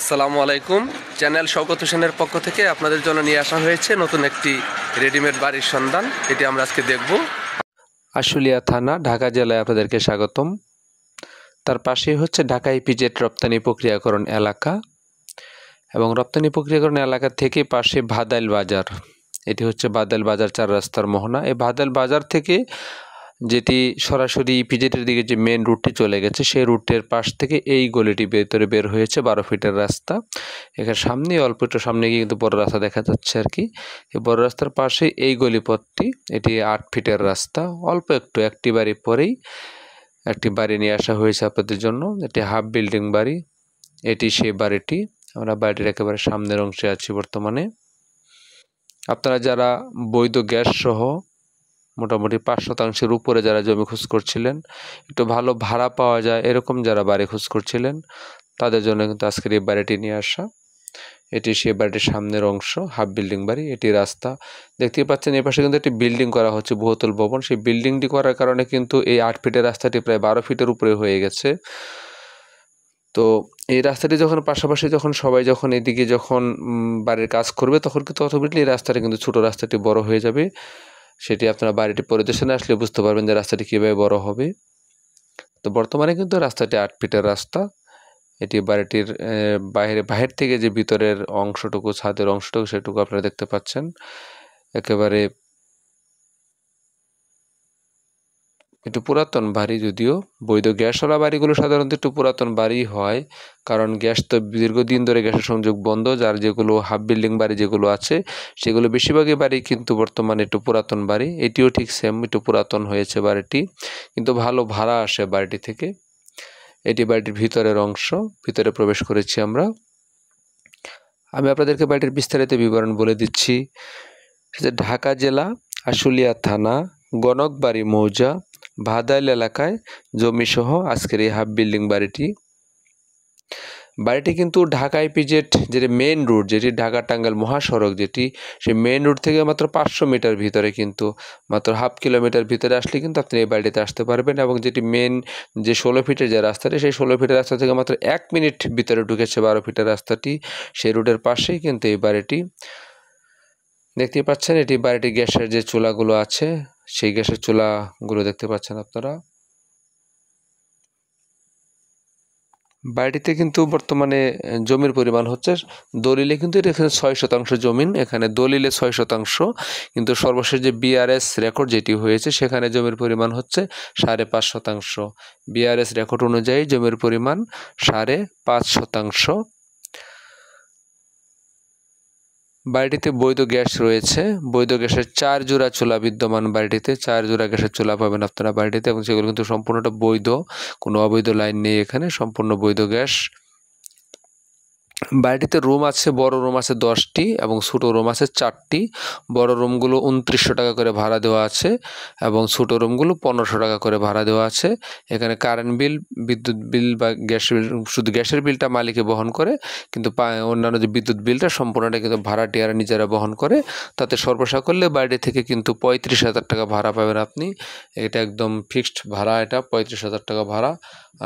আসসালামু আলাইকুম। চ্যানেল শওকত হোসেনের পক্ষ থেকে আপনাদের জন্য নিয়ে আসা হয়েছে নতুন একটি রেডিমেড বাড়ির সন্ধান। এটি আমরা আজকে দেখব। আশুলিয়া থানা, ঢাকা জেলায় আপনাদেরকে স্বাগতম। তার পাশেই হচ্ছে ঢাকা ইপিজেড রপ্তানি প্রক্রিয়াকরণ এলাকা, এবং রপ্তানি প্রক্রিয়াকরণ এলাকা থেকে পাশে ভাদাইল বাজার। এটি হচ্ছে ভাদাইল বাজার 4 রাস্তার মোহনা। এই ভাদাইল বাজার থেকে যেটি সরাসরি ইপিজেডের দিকে যে মেন রুটটি চলে গেছে, সেই রুটের পাশ থেকে এই গলিটি ভেতরে বের হয়েছে 12 ফিটের রাস্তা। এখানে সামনে অল্প একটু সামনে গিয়ে কিন্তু বড় রাস্তা দেখা যাচ্ছে আর কি। এই বড় রাস্তার পাশে এই গলিপথটি, এটি 8 ফিটের রাস্তা। অল্প একটি বাড়ি পরেই একটি বাড়ি নিয়ে আসা হয়েছে আপনাদের জন্য। এটি হাফ বিল্ডিং বাড়ি। এটি সেই বাড়িটি। আমরা বাড়িটির একেবারে সামনের অংশে আছি বর্তমানে। আপনারা যারা বৈধ গ্যাস সহ মোটামুটি 5% উপরে যারা জমি খোঁজ করছিলেন, একটু ভালো ভাড়া পাওয়া যায় এরকম যারা বাড়ি খোঁজ করছিলেন, তাদের জন্য কিন্তু আজকের এই বাড়িটি নিয়ে আসা। এটি সেই বাড়িটির সামনের অংশ, হাফ বিল্ডিং বাড়ি। এটি রাস্তা দেখতেই পাচ্ছেন। এই পাশে কিন্তু একটি বিল্ডিং করা হচ্ছে, বহুতল ভবন। সেই বিল্ডিংটি করার কারণে কিন্তু এই 8 ফিটের রাস্তাটি প্রায় 12 ফিটের উপরে হয়ে গেছে। তো এই রাস্তাটি যখন পাশাপাশি সবাই এদিকে বাড়ির কাজ করবে, তখন কিন্তু অটোমেটিকলি এই রাস্তাটা কিন্তু ছোটো রাস্তাটি বড় হয়ে যাবে। সেটি আপনারা বাড়িটি পরিদর্শনে আসলে বুঝতে পারবেন যে রাস্তাটি কীভাবে বড় হবে। তো বর্তমানে কিন্তু রাস্তাটি 8 ফিটের রাস্তা। এটি বাড়িটির বাহির থেকে যে ভিতরের অংশটুকু, ছাদের অংশটুকু, সেটুকু আপনারা দেখতে পাচ্ছেন। একেবারে একটু পুরাতন বাড়ি, যদিও বৈধ গ্যাসওয়ালা বাড়িগুলো সাধারণত একটু পুরাতন বাড়ি হয়, কারণ গ্যাস তো দীর্ঘদিন ধরে গ্যাসের সংযোগ বন্ধ। যার যেগুলো হাফ বিল্ডিং বাড়ি যেগুলো আছে, সেগুলো বেশিরভাগই বাড়ি কিন্তু বর্তমানে একটু পুরাতন বাড়ি। এটিও ঠিক সেম, একটু পুরাতন হয়েছে বাড়িটি, কিন্তু ভালো ভাড়া আসে বাড়িটি থেকে। এটি বাড়িটির ভিতরের অংশ। ভিতরে প্রবেশ করেছি আমরা। আমি আপনাদেরকে বাড়িটির বিস্তারিত বিবরণ বলে দিচ্ছি। ঢাকা জেলা, আশুলিয়া থানা, গণকবাড়ি মৌজা, ভাদাইল এলাকায় জমিসহ আজকের এই হাফ বিল্ডিং বাড়িটি। বাড়িটি কিন্তু ঢাকা ইপিজেড যেটি মেন রুট, যেটি ঢাকা টাঙ্গাইল মহাসড়ক, যেটি সেই মেন রুট থেকে মাত্র 500 মিটার ভিতরে, কিন্তু মাত্র হাফ কিলোমিটার ভিতরে আসলে কিন্তু আপনি এই বাড়িতে আসতে পারবেন। এবং যেটি মেন যে 16 ফিটের যে রাস্তাটি, সেই 16 ফিটের রাস্তা থেকে মাত্র 1 মিনিট ভিতরে ঢুকেছে 12 ফিটের রাস্তাটি। সেই রুটের পাশেই কিন্তু এই বাড়িটি দেখতেই পাচ্ছেন। এটি বাড়িটি গ্যাসের যে চুলাগুলো আছে, সেই গ্যাসের চুলাগুলো দেখতে পাচ্ছেন আপনারা। বাড়িটিতে কিন্তু বর্তমানে জমির পরিমাণ হচ্ছে, দলিলে কিন্তু এখানে 6% জমিন, এখানে দলিলে 6%, কিন্তু সর্বশেষ যে বিআরএস রেকর্ড যেটি হয়েছে, সেখানে জমির পরিমাণ হচ্ছে 5.5%। বিআরএস রেকর্ড অনুযায়ী জমির পরিমাণ 5.5%। বাড়িটিতে বৈধ গ্যাস রয়েছে। বৈধ গ্যাসের 4 জোড়া চুলা বিদ্যমান বাড়িটিতে। 4 জোড়া গ্যাসের চুলা পাবেন আপনারা বাড়িটিতে, এবং সেগুলো কিন্তু সম্পূর্ণটা বৈধ, কোনো অবৈধ লাইন নেই এখানে, সম্পূর্ণ বৈধ গ্যাস। বাড়িটিতে রুম আছে, বড় রুম আছে 10টি এবং ছোটো রুম আছে 4টি। বড় রুমগুলো 2900 টাকা করে ভাড়া দেওয়া আছে, এবং ছোটো রুমগুলো 1500 টাকা করে ভাড়া দেওয়া আছে। এখানে কারেন্ট বিল, বিদ্যুৎ বিল বা গ্যাস বিল, শুধু গ্যাসের বিলটা মালিকে বহন করে, কিন্তু অন্যান্য যে বিদ্যুৎ বিলটা সম্পূর্ণটা কিন্তু ভাড়াটিয়ারা নিজেরা বহন করে। তাতে সর্বসাকল্যে বাড়ি থেকে কিন্তু 35,000 টাকা ভাড়া পাবেন আপনি। এটা একদম ফিক্সড ভাড়া, এটা 35,000 টাকা ভাড়া।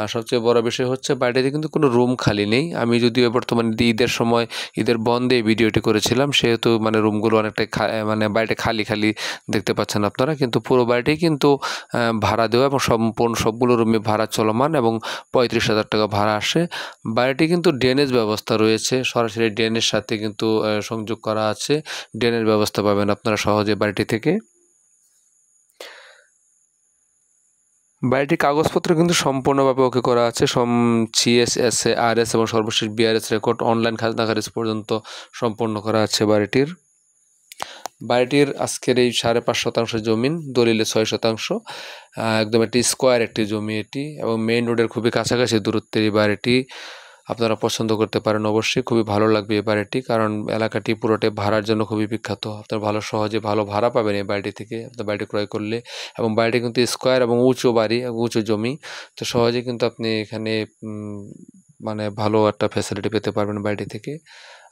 আর সবচেয়ে বড় বিষয় হচ্ছে বাড়িতে কিন্তু কোনো রুম খালি নেই। আমি যদিও বর্তমানে ঈদের সময়, ঈদের বন্ধে ভিডিওটি করেছিলাম, সেহেতু রুমগুলো অনেকটাই বাড়িটা খালি খালি দেখতে পাচ্ছেন আপনারা, কিন্তু পুরো বাড়িটি কিন্তু ভাড়া দেওয়া, এবং সম্পূর্ণ সবগুলো রুমে ভাড়া চলমান, এবং 35,000 টাকা ভাড়া আসে। বাড়িটি কিন্তু ড্রেনেজ ব্যবস্থা রয়েছে, সরাসরি ড্রেনের সাথে কিন্তু সংযোগ করা আছে। ড্রেনের ব্যবস্থা পাবেন আপনারা সহজে বাড়িটি থেকে। বাড়িটির কাগজপত্র কিন্তু সম্পূর্ণভাবে ওকে করা আছে। সিএসএসএ, আরএস এবং সর্বশেষ বিআরএস রেকর্ড, অনলাইন খাজনা খারিজ পর্যন্ত সম্পন্ন করা আছে বাড়িটির আজকের এই 5.5% জমিন, দলিলে 6%। একদম একটি স্কোয়ার একটি জমি এটি, এবং মেইন রোডের খুবই কাছাকাছি দূরত্বের এই বাড়িটি। আপনারা পছন্দ করতে পারেন অবশ্যই, খুবই ভালো লাগবে এই বাড়িটি, কারণ এলাকাটি পুরোটাই ভাড়ার জন্য খুবই বিখ্যাত। আপনারা সহজে ভালো ভাড়া পাবেন এই বাড়িটি থেকে, আপনার বাড়িটি ক্রয় করলে। এবং বাড়িটি কিন্তু স্কোয়ার এবং উঁচু বাড়ি, উঁচু জমি, তো সহজে কিন্তু আপনি এখানে ভালো একটা ফ্যাসিলিটি পেতে পারবেন বাড়িটি থেকে।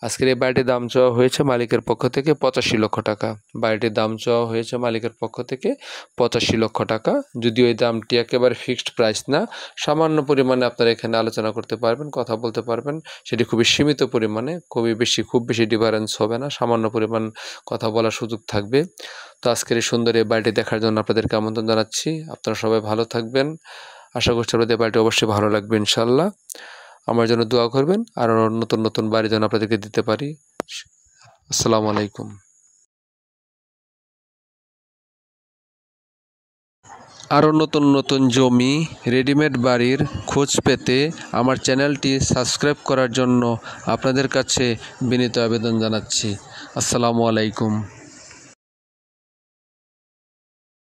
আজকের এই বাড়িটির দাম চাওয়া হয়েছে মালিকের পক্ষ থেকে 85 লক্ষ টাকা। বাড়িটির দাম চাওয়া হয়েছে মালিকের পক্ষ থেকে 85 লক্ষ টাকা। যদিও এই দামটি একেবারে ফিক্সড প্রাইস না, সামান্য পরিমাণে আপনারা এখানে আলোচনা করতে পারবেন, কথা বলতে পারবেন। সেটি খুবই সীমিত পরিমাণে, খুব বেশি ডিফারেন্স হবে না, সামান্য পরিমাণ কথা বলার সুযোগ থাকবে। তো আজকের এই সুন্দর এই বাড়িটি দেখার জন্য আপনাদেরকে আমন্ত্রণ জানাচ্ছি। আপনারা সবাই ভালো থাকবেন। আশা করছি আপনাদের বাড়িটি অবশ্যই ভালো লাগবে ইনশাল্লাহ। আমার জন্য দোয়া করবেন, আর নতুন নতুন বাড়ি যেন আপনাদেরকে দিতে পারি। আসসালামু আলাইকুম। আরও নতুন নতুন জমি, রেডিমেড বাড়ির খোঁজ পেতে আমার চ্যানেলটি সাবস্ক্রাইব করার জন্য আপনাদের কাছে বিনীত আবেদন জানাচ্ছি। আসসালামু আলাইকুম।